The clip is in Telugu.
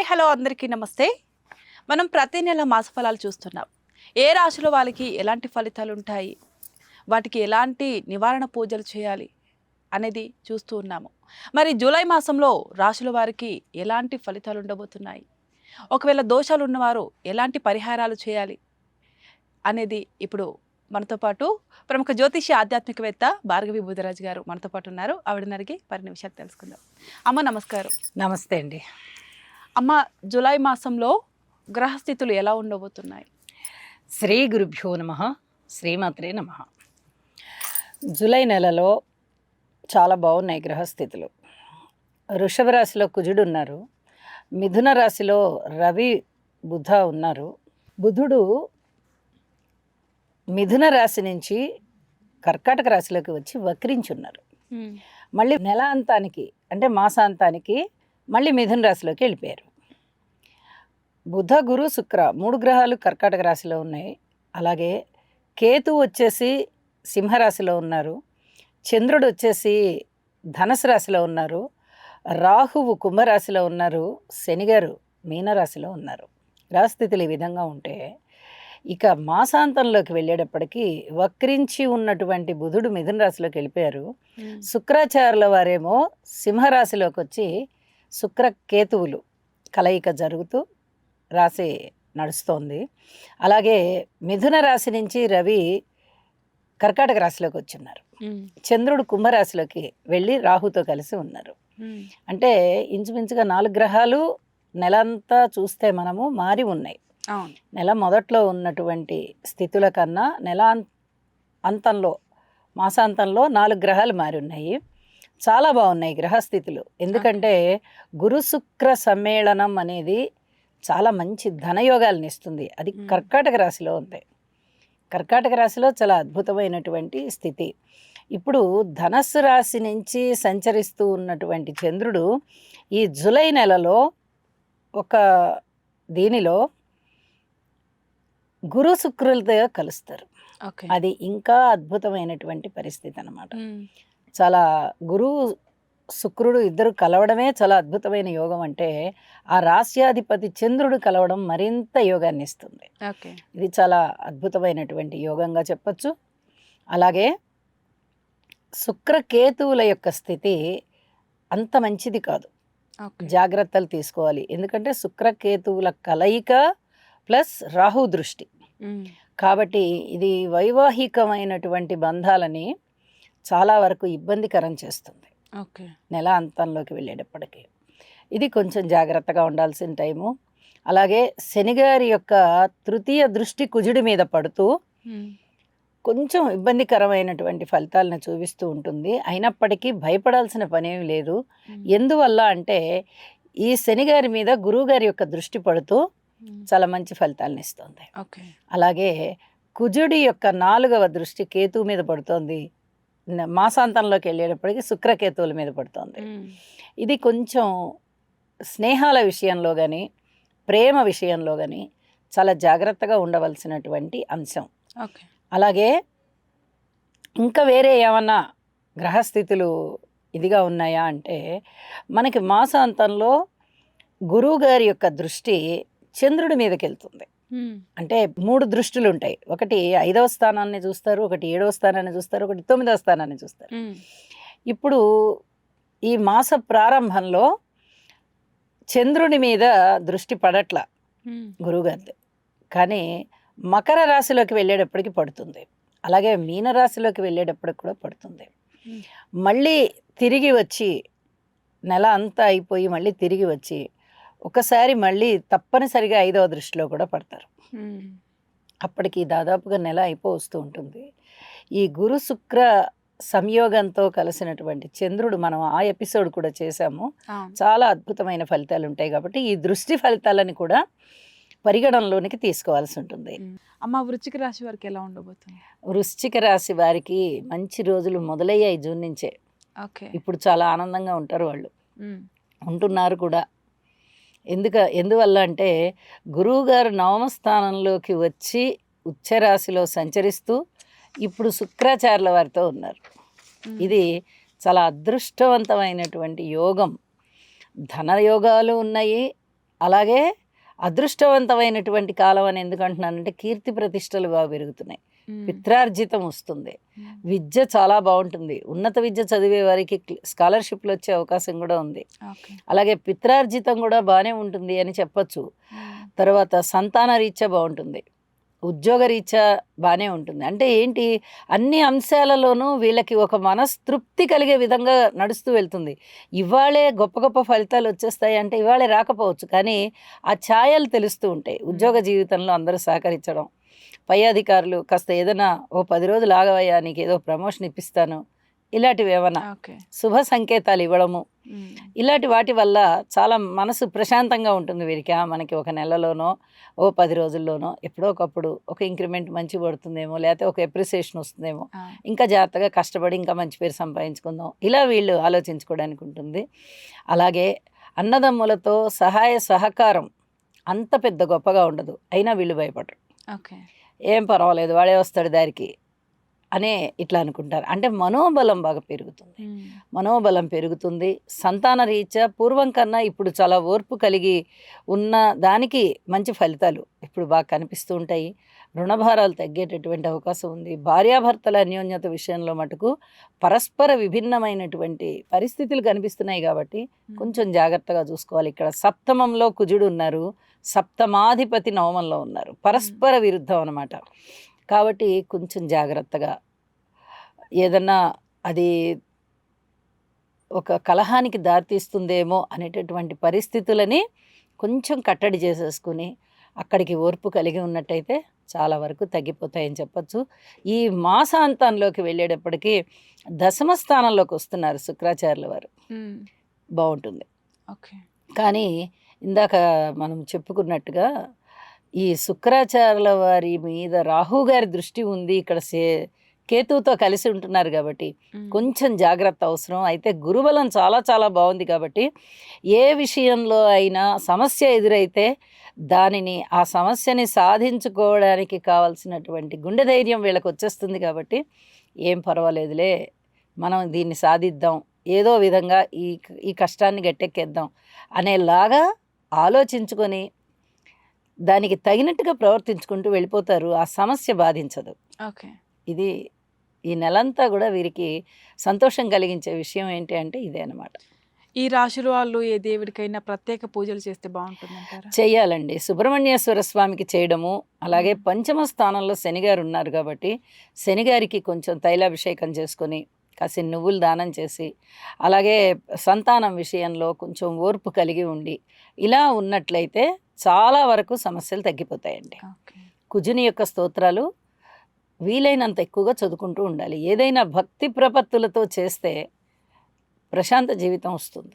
హలో అందరికీ నమస్తే. మనం ప్రతి నెల మాస ఫలాలు చూస్తున్నాం. ఏ రాశిలో వాళ్ళకి ఎలాంటి ఫలితాలు ఉంటాయి, వాటికి ఎలాంటి నివారణ పూజలు చేయాలి అనేది చూస్తూ ఉన్నాము. మరి జూలై మాసంలో రాశుల వారికి ఎలాంటి ఫలితాలు ఉండబోతున్నాయి, ఒకవేళ దోషాలు ఉన్నవారు ఎలాంటి పరిహారాలు చేయాలి అనేది ఇప్పుడు మనతో పాటు ప్రముఖ జ్యోతిషి ఆధ్యాత్మికవేత్త భార్గవి బుధరాజు గారు మనతో పాటు ఉన్నారు. ఆవిడని అడిగి మరిన్ని విషయాలు తెలుసుకుందాం. అమ్మ నమస్కారం. నమస్తే అండి. అమ్మ, జూలై మాసంలో గ్రహస్థితులు ఎలా ఉండబోతున్నాయి? శ్రీ గురుభ్యో నమః, శ్రీమాత్రే నమః. జూలై నెలలో చాలా బాగున్నాయి గ్రహస్థితులు. వృషభ రాశిలో కుజుడు ఉన్నారు, మిథున రాశిలో రవి బుధ ఉన్నారు. బుధుడు మిథున రాశి నుంచి కర్కాటక రాశిలోకి వచ్చి వక్రించున్నారు. మళ్ళీ నెల అంతానికి అంటే మాసాంతానికి మళ్ళీ మిథున రాశిలోకి వెళ్ళిపోయారు. బుధ గురు శుక్ర 3 గ్రహాలు కర్కాటక రాశిలో ఉన్నాయి. అలాగే కేతు వచ్చేసి సింహరాశిలో ఉన్నారు, చంద్రుడు వచ్చేసి ధనుసు రాశిలో ఉన్నారు, రాహువు కుంభరాశిలో ఉన్నారు, శనిగారు మీనరాశిలో ఉన్నారు. గ్రహస్థితులు ఈ విధంగా ఉంటే ఇక మాసాంతంలోకి వెళ్ళేటప్పటికీ వక్రించి ఉన్నటువంటి బుధుడు మిథున రాశిలోకి వెళ్ళిపోయారు. శుక్రాచార్యుల వారేమో సింహరాశిలోకి వచ్చి శుక్ర కేతువులు కలయిక జరుగుతూ రాశి నడుస్తోంది. అలాగే మిథున రాశి నుంచి రవి కర్కాటక రాశిలోకి వచ్చిన్నారు. చంద్రుడు కుంభరాశిలోకి వెళ్ళి రాహుతో కలిసి ఉన్నారు. అంటే ఇంచుమించుగా 4 గ్రహాలు నెలంతా చూస్తే మనము మారి ఉన్నాయి. నెల మొదట్లో ఉన్నటువంటి స్థితుల కన్నా నెల అంతంలో మాసాంతంలో 4 గ్రహాలు మారి ఉన్నాయి. చాలా బాగున్నాయి గ్రహస్థితులు. ఎందుకంటే గురు శుక్ర సమ్మేళనం అనేది చాలా మంచి ధనయోగాలను ఇస్తుంది. అది కర్కాటక రాశిలో ఉంది. కర్కాటక రాశిలో చాలా అద్భుతమైనటువంటి స్థితి. ఇప్పుడు ధనస్సు రాశి నుంచి సంచరిస్తూ ఉన్నటువంటి చంద్రుడు ఈ జూలై నెలలో ఒక దీనిలో గురు శుక్రులతో కలుస్తారు. అది ఇంకా అద్భుతమైనటువంటి పరిస్థితి అన్నమాట. చాలా గురువు శుక్రుడు ఇద్దరు కలవడమే చాలా అద్భుతమైన యోగం. అంటే ఆ రాశ్యాధిపతి చంద్రుడు కలవడం మరింత యోగాన్ని ఇస్తుంది. ఇది చాలా అద్భుతమైనటువంటి యోగంగా చెప్పచ్చు. అలాగే శుక్రకేతువుల యొక్క స్థితి అంత మంచిది కాదు, జాగ్రత్తలు తీసుకోవాలి. ఎందుకంటే శుక్రకేతువుల కలయిక ప్లస్ రాహు దృష్టి కాబట్టి ఇది వైవాహికమైనటువంటి బంధాలని చాలా వరకు ఇబ్బందికరం చేస్తుంది. నెల అంతంలోకి వెళ్ళేటప్పటికి ఇది కొంచెం జాగ్రత్తగా ఉండాల్సిన టైము. అలాగే శనిగారి యొక్క తృతీయ దృష్టి కుజుడి మీద పడుతూ కొంచెం ఇబ్బందికరమైనటువంటి ఫలితాలను చూపిస్తూ ఉంటుంది. అయినప్పటికీ భయపడాల్సిన పనేమి లేదు. ఎందువల్ల అంటే ఈ శనిగారి మీద గురువుగారి యొక్క దృష్టి పడుతూ చాలా మంచి ఫలితాలను ఇస్తుంది. అలాగే కుజుడి యొక్క 4వ దృష్టి కేతువు మీద పడుతోంది. మాసాంతంలోకి వెళ్ళేటప్పటికి శుక్రకేతువుల మీద పడుతుంది. ఇది కొంచెం స్నేహాల విషయంలో కానీ ప్రేమ విషయంలో కానీ చాలా జాగ్రత్తగా ఉండవలసినటువంటి అంశం. అలాగే ఇంకా వేరే ఏమన్నా గ్రహస్థితులు ఇదిగా ఉన్నాయా అంటే మనకి మాసాంతంలో గురువు గారి యొక్క దృష్టి చంద్రుడి మీదకి వెళ్తుంది. అంటే 3 దృష్టిలు ఉంటాయి. ఒకటి 5వ స్థానాన్ని చూస్తారు, ఒకటి 7వ స్థానాన్ని చూస్తారు, ఒకటి 9వ స్థానాన్ని చూస్తారు. ఇప్పుడు ఈ మాస ప్రారంభంలో చంద్రుని మీద దృష్టి పడట్ల గురువుగారిది, కానీ మకర రాశిలోకి వెళ్ళేటప్పటికి పడుతుంది. అలాగే మీనరాశిలోకి వెళ్ళేటప్పటికి కూడా పడుతుంది. మళ్ళీ తిరిగి వచ్చి నెల అంతా అయిపోయి మళ్ళీ తిరిగి వచ్చి ఒకసారి మళ్ళీ తప్పనిసరిగా 5వ దృష్టిలో కూడా పడతారు. అప్పటికి దాదాపుగా నెల వస్తూ ఉంటుంది. ఈ గురు శుక్ర సంయోగంతో కలిసినటువంటి చంద్రుడు మనం ఆ ఎపిసోడ్ కూడా చేశాము. చాలా అద్భుతమైన ఫలితాలు ఉంటాయి. కాబట్టి ఈ దృష్టి ఫలితాలని కూడా పరిగణనలోనికి తీసుకోవాల్సి ఉంటుంది. అమ్మ, వృశ్చిక రాశి వారికి ఎలా ఉండబోతుంది? వృశ్చిక రాశి వారికి మంచి రోజులు మొదలయ్యాయి జూన్ నుంచే. ఇప్పుడు చాలా ఆనందంగా ఉంటారు వాళ్ళు, ఉంటున్నారు కూడా. ఎందువల్ల అంటే గురువుగారు 9వ స్థానంలోకి వచ్చి ఉచ్చరాశిలో సంచరిస్తూ ఇప్పుడు శుక్రాచార్యుల వారితో ఉన్నారు. ఇది చాలా అదృష్టవంతమైనటువంటి యోగం. ధనయోగాలు ఉన్నాయి, అలాగే అదృష్టవంతమైనటువంటి కాలం అని ఎందుకు అంటున్నానంటే కీర్తి ప్రతిష్టలు బాగా పెరుగుతున్నాయి, పిత్రార్జితం వస్తుంది, విద్య చాలా బాగుంటుంది, ఉన్నత విద్య చదివే వారికి స్కాలర్షిప్లు వచ్చే అవకాశం కూడా ఉంది. అలాగే పిత్రార్జితం కూడా బాగానే ఉంటుంది అని చెప్పచ్చు. తర్వాత సంతాన రీత్యా బాగుంటుంది, ఉద్యోగ రీత్యా బాగానే ఉంటుంది. అంటే ఏంటి, అన్ని అంశాలలోనూ వీళ్ళకి ఒక మనస్తృప్తి కలిగే విధంగా నడుస్తూ వెళ్తుంది. ఇవాళే గొప్ప గొప్ప ఫలితాలు వచ్చేస్తాయి అంటే ఇవాళే రాకపోవచ్చు, కానీ ఆ ఛాయలు తెలుస్తూ ఉంటాయి. ఉద్యోగ జీవితంలో అందరూ సహకరించడం, పై అధికారులు కాస్త ఏదైనా ఓ 10 రోజులు ఆగవయ్యా నీకు ఏదో ప్రమోషన్ ఇప్పిస్తాను, ఇలాంటివి ఏమన్నా శుభ సంకేతాలు ఇవ్వడము, ఇలాంటి వాటి వల్ల చాలా మనసు ప్రశాంతంగా ఉంటుంది వీరికి. మనకి ఒక నెలలోనో ఓ 10 రోజుల్లోనో ఎప్పుడో ఒకప్పుడు ఒక ఇంక్రిమెంట్ మంచి పడుతుందేమో, లేకపోతే ఒక ఎప్రిసియేషన్ వస్తుందేమో, ఇంకా జాగ్రత్తగా కష్టపడి ఇంకా మంచి పేరు సంపాదించుకుందాం, ఇలా వీళ్ళు ఆలోచించుకోవడానికి ఉంటుంది. అలాగే అన్నదమ్ములతో సహాయ సహకారం అంత పెద్ద గొప్పగా ఉండదు, అయినా వీళ్ళు భయపడరు. ఏం పర్వాలేదు వాడే వస్తాడు దారికి అనే ఇట్లా అనుకుంటారు. అంటే మనోబలం బాగా పెరుగుతుంది, మనోబలం పెరుగుతుంది. సంతాన రీత్యా పూర్వం కన్నా ఇప్పుడు చాలా ఓర్పు కలిగి ఉన్న దానికి మంచి ఫలితాలు ఇప్పుడు బాగా కనిపిస్తూ ఉంటాయి. రుణభారాలు తగ్గేటటువంటి అవకాశం ఉంది. భార్యాభర్తల అన్యోన్యత విషయంలో మటుకు పరస్పర విభిన్నమైనటువంటి పరిస్థితులు కనిపిస్తున్నాయి కాబట్టి కొంచెం జాగ్రత్తగా చూసుకోవాలి. ఇక్కడ సప్తమంలో కుజుడు ఉన్నారు, సప్తమాధిపతి నవమంలో ఉన్నారు, పరస్పర విరుద్ధం అన్నమాట. కాబట్టి కొంచెం జాగ్రత్తగా ఏదన్నా అది ఒక కలహానికి దారితీస్తుందేమో అనేటటువంటి పరిస్థితులని కొంచెం కట్టడి చేసేసుకుని అక్కడికి ఓర్పు కలిగి ఉన్నట్టయితే చాలా వరకు తగ్గిపోతాయని చెప్పచ్చు. ఈ మాసాంతంలోకి వెళ్ళేటప్పటికీ దశమ స్థానంలోకి వస్తున్నారు శుక్రాచార్యుల వారు, బాగుంటుంది. కానీ ఇందాక మనం చెప్పుకున్నట్టుగా ఈ శుక్రాచార్యుల వారి మీద రాహు గారి దృష్టి ఉంది, ఇక్కడ కేతువుతో కలిసి ఉంటున్నారు కాబట్టి కొంచెం జాగ్రత్త అవసరం. అయితే గురుబలం చాలా చాలా బాగుంది కాబట్టి ఏ విషయంలో అయినా సమస్య ఎదురైతే దానిని ఆ సమస్యని సాధించుకోవడానికి కావాల్సినటువంటి గుండె ధైర్యం వీళ్ళకి వచ్చేస్తుంది. కాబట్టి ఏం పర్వాలేదులే, మనం దీన్ని సాధిద్దాం, ఏదో విధంగా ఈ కష్టాన్ని గట్టెక్కేద్దాం అనేలాగా ఆలోచించుకొని దానికి తగినట్టుగా ప్రవర్తించుకుంటూ వెళ్ళిపోతారు. ఆ సమస్య బాధించదు. ఇది ఈ నెలంతా కూడా వీరికి సంతోషం కలిగించే విషయం ఏంటి అంటే ఇదే అన్నమాట. ఈ రాశుల వాళ్ళు ఏ దేవుడికైనా ప్రత్యేక పూజలు చేస్తే బాగుంటుందంటారా? చేయాలండి. సుబ్రహ్మణ్యేశ్వర స్వామికి చేయడము, అలాగే పంచమ స్థానంలో శనిగారు ఉన్నారు కాబట్టి శనిగారికి కొంచెం తైలాభిషేకం చేసుకొని కాసిన నువ్వులు దానం చేసి, అలాగే సంతానం విషయంలో కొంచెం ఓర్పు కలిగి ఉండి ఇలా ఉన్నట్లయితే చాలా వరకు సమస్యలు తగ్గిపోతాయండి. కుజుని యొక్క స్తోత్రాలు వీలైనంత ఎక్కువగా చదువుకుంటూ ఉండాలి. ఏదైనా భక్తి ప్రపత్తులతో చేస్తే ప్రశాంత జీవితం వస్తుంది.